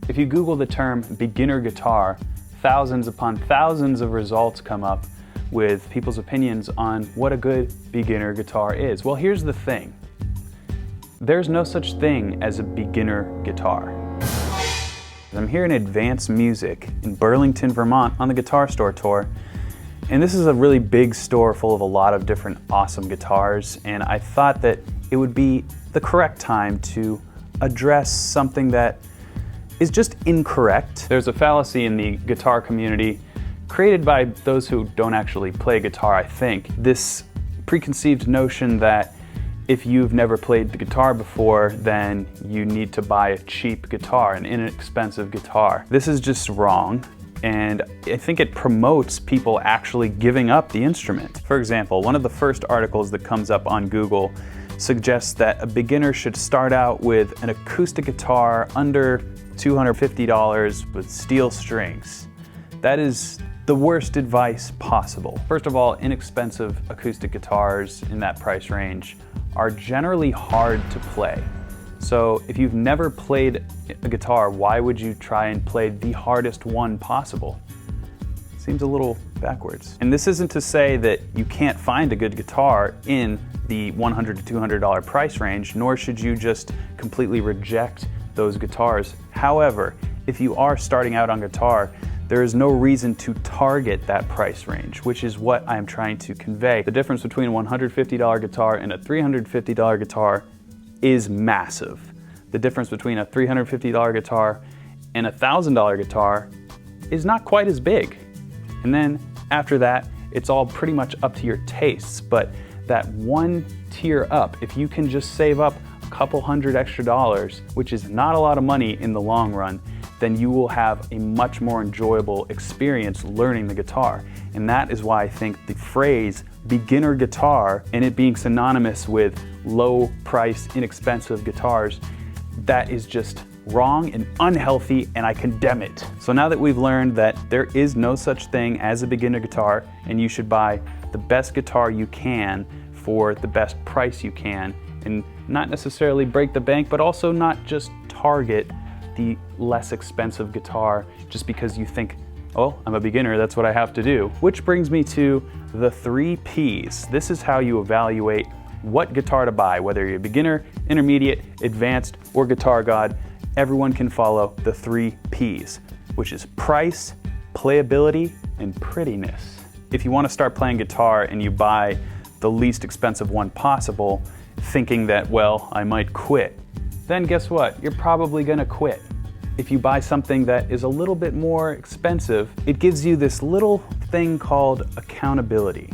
If you Google the term beginner guitar, thousands upon thousands of results come up with people's opinions on what a good beginner guitar is. Well, here's the thing. There's no such thing as a beginner guitar. I'm here in Advanced Music in Burlington, Vermont on the Guitar Store tour, and this is a really big store full of a lot of different awesome guitars, and I thought that it would be the correct time to address something that is just incorrect. There's a fallacy in the guitar community created by those who don't actually play guitar, I think. This preconceived notion that if you've never played the guitar before, then you need to buy a cheap guitar, an inexpensive guitar. This is just wrong, and I think it promotes people actually giving up the instrument. For example, one of the first articles that comes up on Google suggests that a beginner should start out with an acoustic guitar under $250 with steel strings. That is the worst advice possible. First of all, inexpensive acoustic guitars in that price range are generally hard to play. So if you've never played a guitar, why would you try and play the hardest one possible? Seems a little backwards. And this isn't to say that you can't find a good guitar in the $100 to $200 price range, nor should you just completely reject those guitars. However, if you are starting out on guitar, there is no reason to target that price range, which is what I'm trying to convey. The difference between a $150 guitar and a $350 guitar is massive. The difference between a $350 guitar and a $1,000 guitar is not quite as big. And then after that, it's all pretty much up to your tastes, but that one tier up, if you can just save up a couple $100 extra, which is not a lot of money in the long run, then you will have a much more enjoyable experience learning the guitar. And that is why I think the phrase beginner guitar, and it being synonymous with low price, inexpensive guitars, that is just wrong and unhealthy, and I condemn it. So now that we've learned that there is no such thing as a beginner guitar, and you should buy the best guitar you can for the best price you can, and not necessarily break the bank, but also not just target the less expensive guitar just because you think, oh, I'm a beginner, that's what I have to do. Which brings me to the 3 Ps. This is how you evaluate what guitar to buy, whether you're a beginner, intermediate, advanced, or guitar god. Everyone can follow the 3 Ps, which is price, playability, and prettiness. If you want to start playing guitar and you buy the least expensive one possible, thinking that, well, I might quit, then guess what? You're probably gonna quit. If you buy something that is a little bit more expensive, it gives you this little thing called accountability,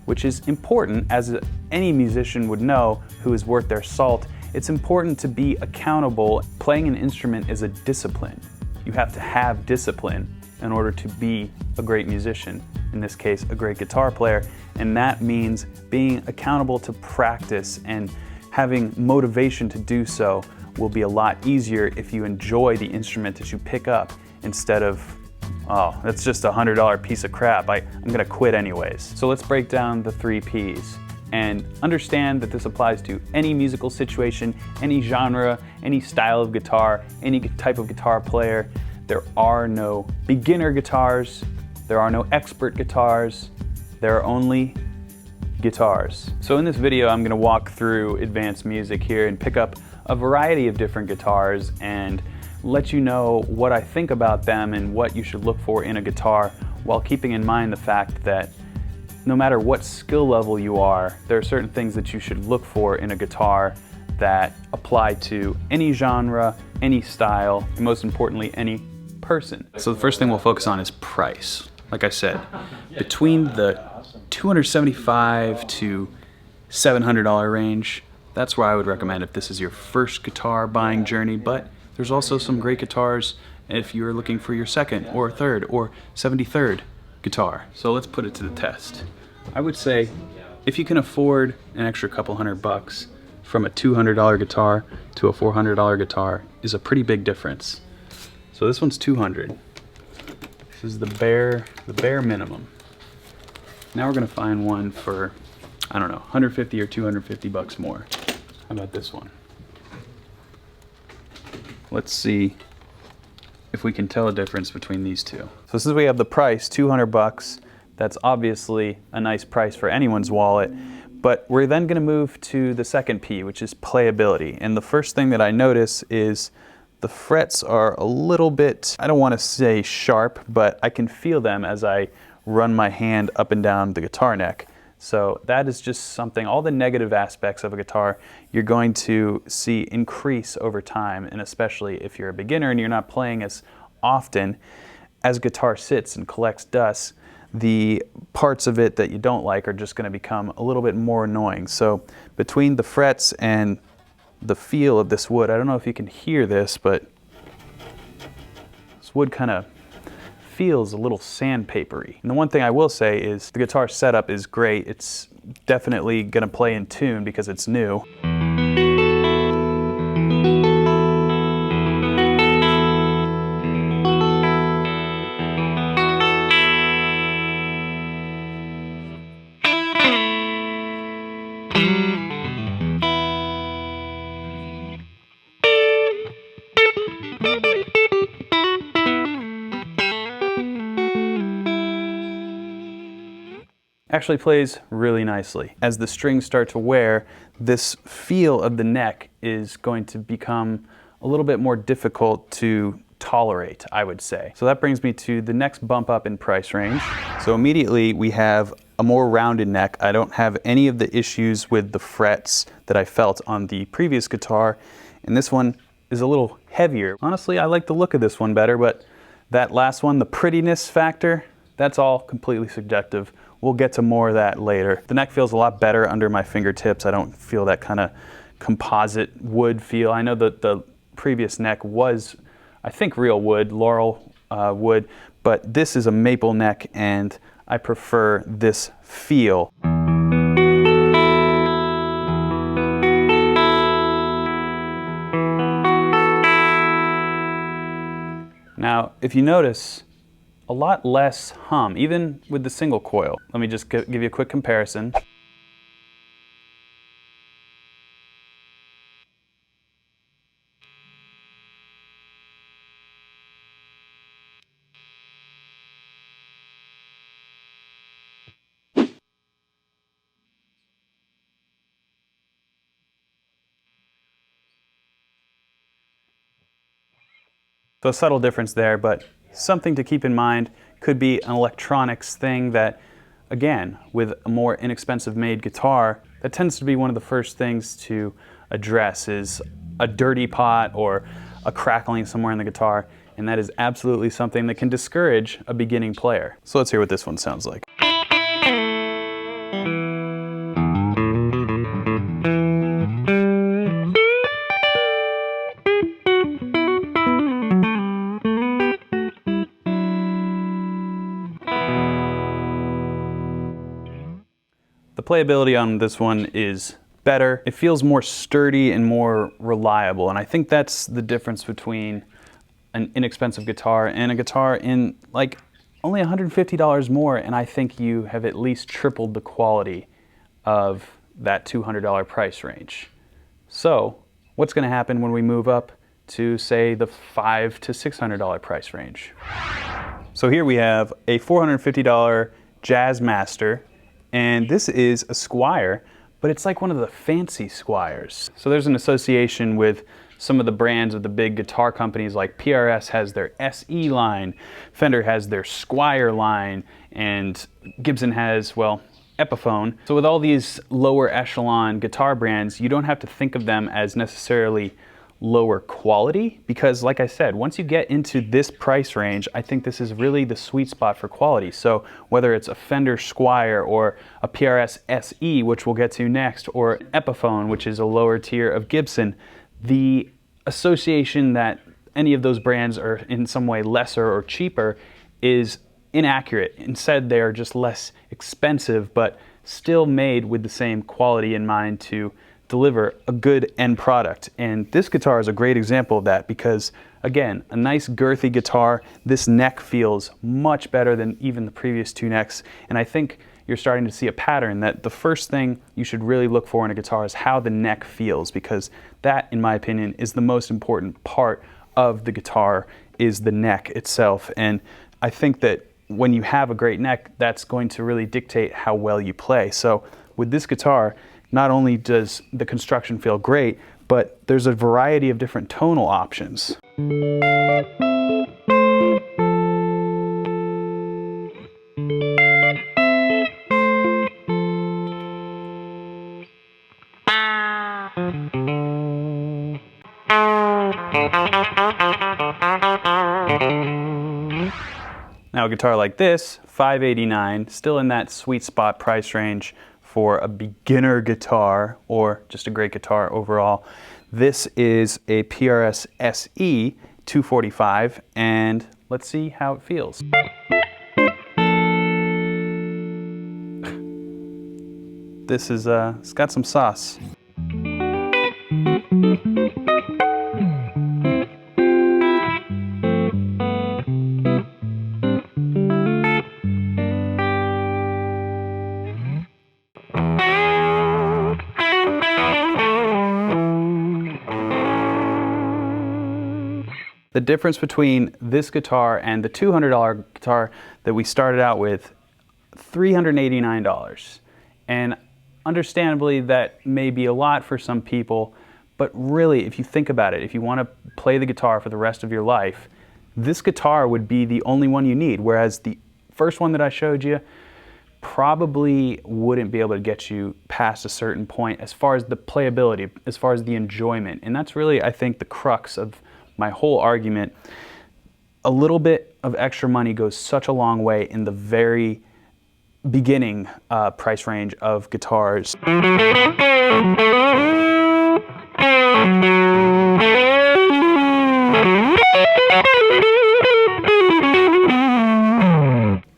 which is important, as any musician would know who is worth their salt. It's important to be accountable. Playing an instrument is a discipline. You have to have discipline in order to be a great musician, in this case, a great guitar player, and that means being accountable to practice, and having motivation to do so will be a lot easier if you enjoy the instrument that you pick up instead of, oh, that's just a $100 piece of crap, I'm gonna quit anyways. So let's break down the 3 Ps and understand that this applies to any musical situation, any genre, any style of guitar, any type of guitar player. There are no beginner guitars, there are no expert guitars, there are only guitars. So in this video, I'm gonna walk through Advanced Music here and pick up a variety of different guitars and let you know what I think about them and what you should look for in a guitar, while keeping in mind the fact that no matter what skill level you are, there are certain things that you should look for in a guitar that apply to any genre, any style, and most importantly, any person. So the first thing we'll focus on is price. Like I said, between the $275 to $700 range, that's where I would recommend if this is your first guitar buying journey, but There's also some great guitars if you're looking for your second or third or 73rd guitar. So let's put it to the test. I would say if you can afford an extra couple $100 from a $200 guitar to a $400 guitar is a pretty big difference. So this one's $200. This is the bare minimum. Now we're gonna find one for, I don't know, 150 or 250 bucks more. How about this one? Let's see if we can tell a difference between these two. So since we have the price, 200 bucks, that's obviously a nice price for anyone's wallet, but we're then gonna move to the second P, which is playability. And the first thing that I notice is the frets are a little bit, I don't wanna say sharp, but I can feel them as I run my hand up and down the guitar neck. So that is just something, all the negative aspects of a guitar, you're going to see increase over time, and especially if you're a beginner and you're not playing as often, as guitar sits and collects dust, the parts of it that you don't like are just going to become a little bit more annoying. So between the frets and the feel of this wood, I don't know if you can hear this, but this wood kind of feels a little sandpapery. And the one thing I will say is the guitar setup is great. It's definitely gonna play in tune because it's new. Actually plays really nicely. As the strings start to wear, this feel of the neck is going to become a little bit more difficult to tolerate, I would say. So that brings me to the next bump up in price range. So immediately we have a more rounded neck. I don't have any of the issues with the frets that I felt on the previous guitar, and this one is a little heavier. Honestly, I like the look of this one better, but that last one, the prettiness factor, that's all completely subjective. We'll get to more of that later. The neck feels a lot better under my fingertips. I don't feel that kind of composite wood feel. I know that the previous neck was, I think, real wood, laurel wood, but this is a maple neck and I prefer this feel. Now, if you notice, a lot less hum, even with the single coil. Let me just give you a quick comparison. So a subtle difference there, but something to keep in mind. Could be an electronics thing that, again, with a more inexpensive made guitar, that tends to be one of the first things to address is a dirty pot or a crackling somewhere in the guitar, and that is absolutely something that can discourage a beginning player. So let's hear what this one sounds like. The playability on this one is better. It feels more sturdy and more reliable, and I think that's the difference between an inexpensive guitar and a guitar in like only $150 more, and I think you have at least tripled the quality of that $200 price range. So what's going to happen when we move up to, say, the $500 to $600 price range? So here we have a $450 Jazzmaster, and this is a Squier, but it's like one of the fancy Squiers. So there's an association with some of the brands of the big guitar companies, like PRS has their SE line, Fender has their Squier line, and Gibson has, well, Epiphone. So with all these lower echelon guitar brands, you don't have to think of them as necessarily lower quality, because like I said, once you get into this price range, I think this is really the sweet spot for quality. So whether it's a Fender Squier or a PRS SE, which we'll get to next, or Epiphone, which is a lower tier of Gibson, the association that any of those brands are in some way lesser or cheaper is inaccurate. Instead, they are just less expensive, but still made with the same quality in mind to deliver a good end product. And this guitar is a great example of that because, again, a nice girthy guitar. This neck feels much better than even the previous two necks. And I think you're starting to see a pattern that the first thing you should really look for in a guitar is how the neck feels, because that, in my opinion, is the most important part of the guitar, is the neck itself. And I think that when you have a great neck, that's going to really dictate how well you play. So with this guitar, not only does the construction feel great, but there's a variety of different tonal options. Now a guitar like this, $589, still in that sweet spot price range for a beginner guitar or just a great guitar overall. This is a PRS SE 245, and let's see how it feels. This is it's got some sauce. The difference between this guitar and the $200 guitar that we started out with, $389. And understandably, that may be a lot for some people, but really, if you think about it, if you want to play the guitar for the rest of your life, this guitar would be the only one you need, whereas the first one that I showed you probably wouldn't be able to get you past a certain point as far as the playability, as far as the enjoyment. And that's really, I think, the crux of my whole argument. A little bit of extra money goes such a long way in the very beginning price range of guitars.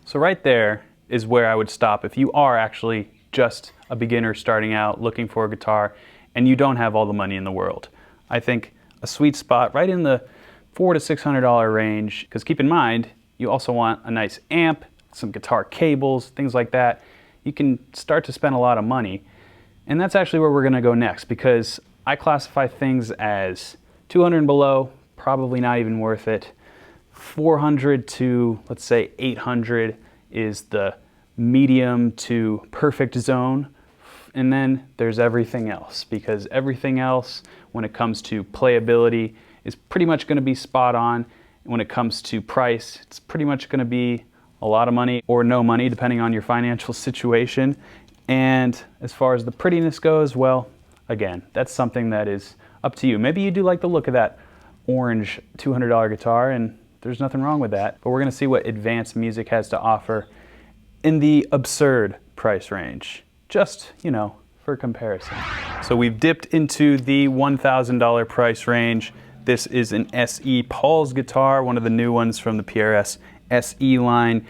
So right there is where I would stop if you are actually just a beginner starting out looking for a guitar and you don't have all the money in the world. I think a sweet spot right in the $400 to $600 range, because keep in mind, you also want a nice amp, some guitar cables, things like that. You can start to spend a lot of money. And that's actually where we're gonna go next, because I classify things as 200 and below, probably not even worth it. 400 to, let's say, 800 is the medium to perfect zone. And then there's everything else, because everything else, when it comes to playability, is pretty much going to be spot on. When it comes to price, it's pretty much going to be a lot of money or no money, depending on your financial situation. And as far as the prettiness goes, well, again, that's something that is up to you. Maybe you do like the look of that orange $200 guitar, and there's nothing wrong with that. But we're going to see what advanced music has to offer in the absurd price range. Just, you know, for comparison. So we've dipped into the $1,000 price range. This is an SE Paul's guitar, one of the new ones from the PRS SE line.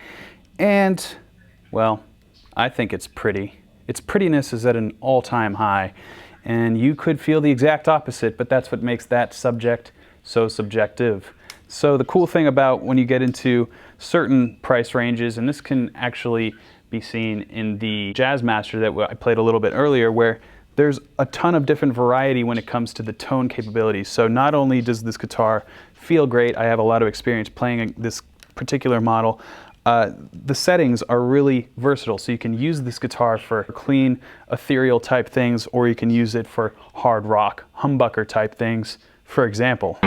And, well, I think it's pretty. Its prettiness is at an all-time high. And you could feel the exact opposite, but that's what makes that subject so subjective. So the cool thing about when you get into certain price ranges, and this can actually be seen in the Jazzmaster that I played a little bit earlier, where there's a ton of different variety when it comes to the tone capabilities. So not only does this guitar feel great, I have a lot of experience playing this particular model, the settings are really versatile. So you can use this guitar for clean, ethereal type things, or you can use it for hard rock, humbucker type things, for example.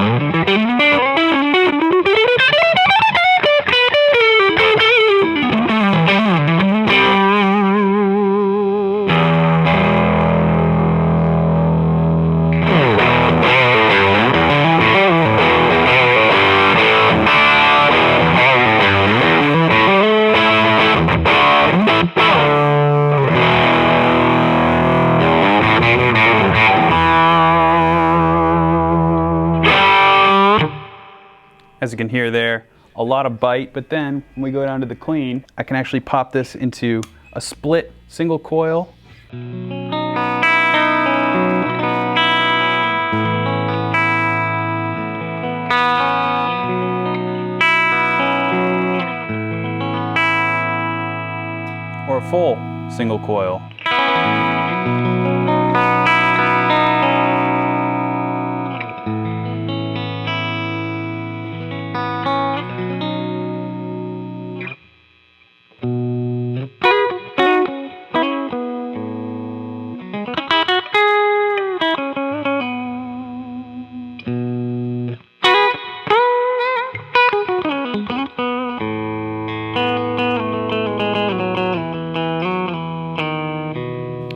As you can hear there, a lot of bite, but then when we go down to the clean, I can actually pop this into a split single coil. Or a full single coil.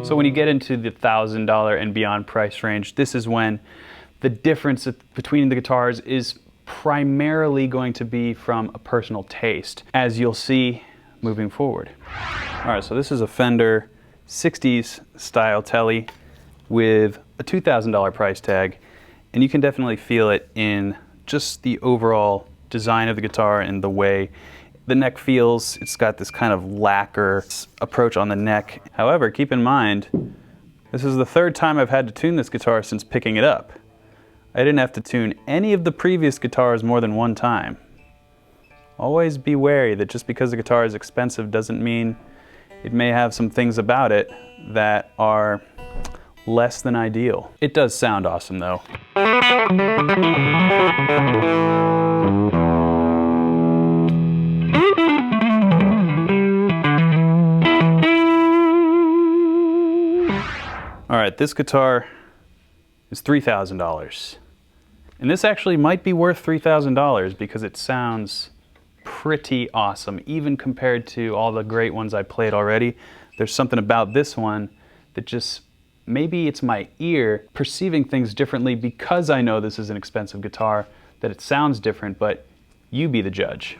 So when you get into the $1,000 and beyond price range, this is when the difference between the guitars is primarily going to be from a personal taste, as you'll see moving forward. All right, so this is a Fender 60s style Tele with a $2,000 price tag, and you can definitely feel it in just the overall design of the guitar and the way the neck feels. It's got this kind of lacquer approach on the neck. However, keep in mind, this is the third time I've had to tune this guitar since picking it up. I didn't have to tune any of the previous guitars more than one time. Always be wary that just because the guitar is expensive doesn't mean it may have some things about it that are less than ideal. It does sound awesome though. All right, this guitar is $3,000. And this actually might be worth $3,000 because it sounds pretty awesome, even compared to all the great ones I played already. There's something about this one that just, maybe it's my ear perceiving things differently because I know this is an expensive guitar, that it sounds different, but you be the judge.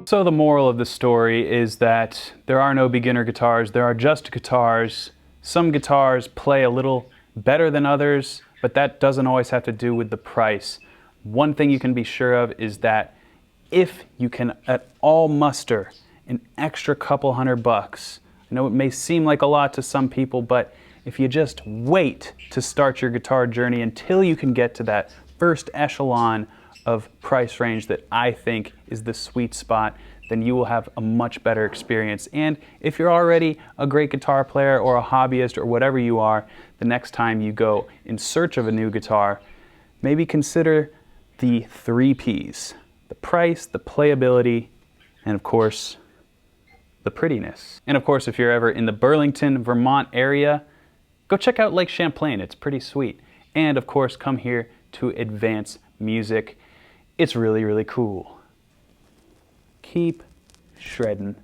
So the moral of the story is that there are no beginner guitars, there are just guitars. Some guitars play a little better than others, but that doesn't always have to do with the price. One thing you can be sure of is that if you can at all muster an extra couple $100, I know it may seem like a lot to some people, but if you just wait to start your guitar journey until you can get to that first echelon of price range that I think is the sweet spot, then you will have a much better experience. And if you're already a great guitar player or a hobbyist or whatever you are, the next time you go in search of a new guitar, maybe consider the 3 Ps: the price, the playability, and of course, the prettiness. And of course, if you're ever in the Burlington, Vermont area, go check out Lake Champlain. It's pretty sweet. And of course, come here to Advance Music. It's really, really cool. Keep shredding.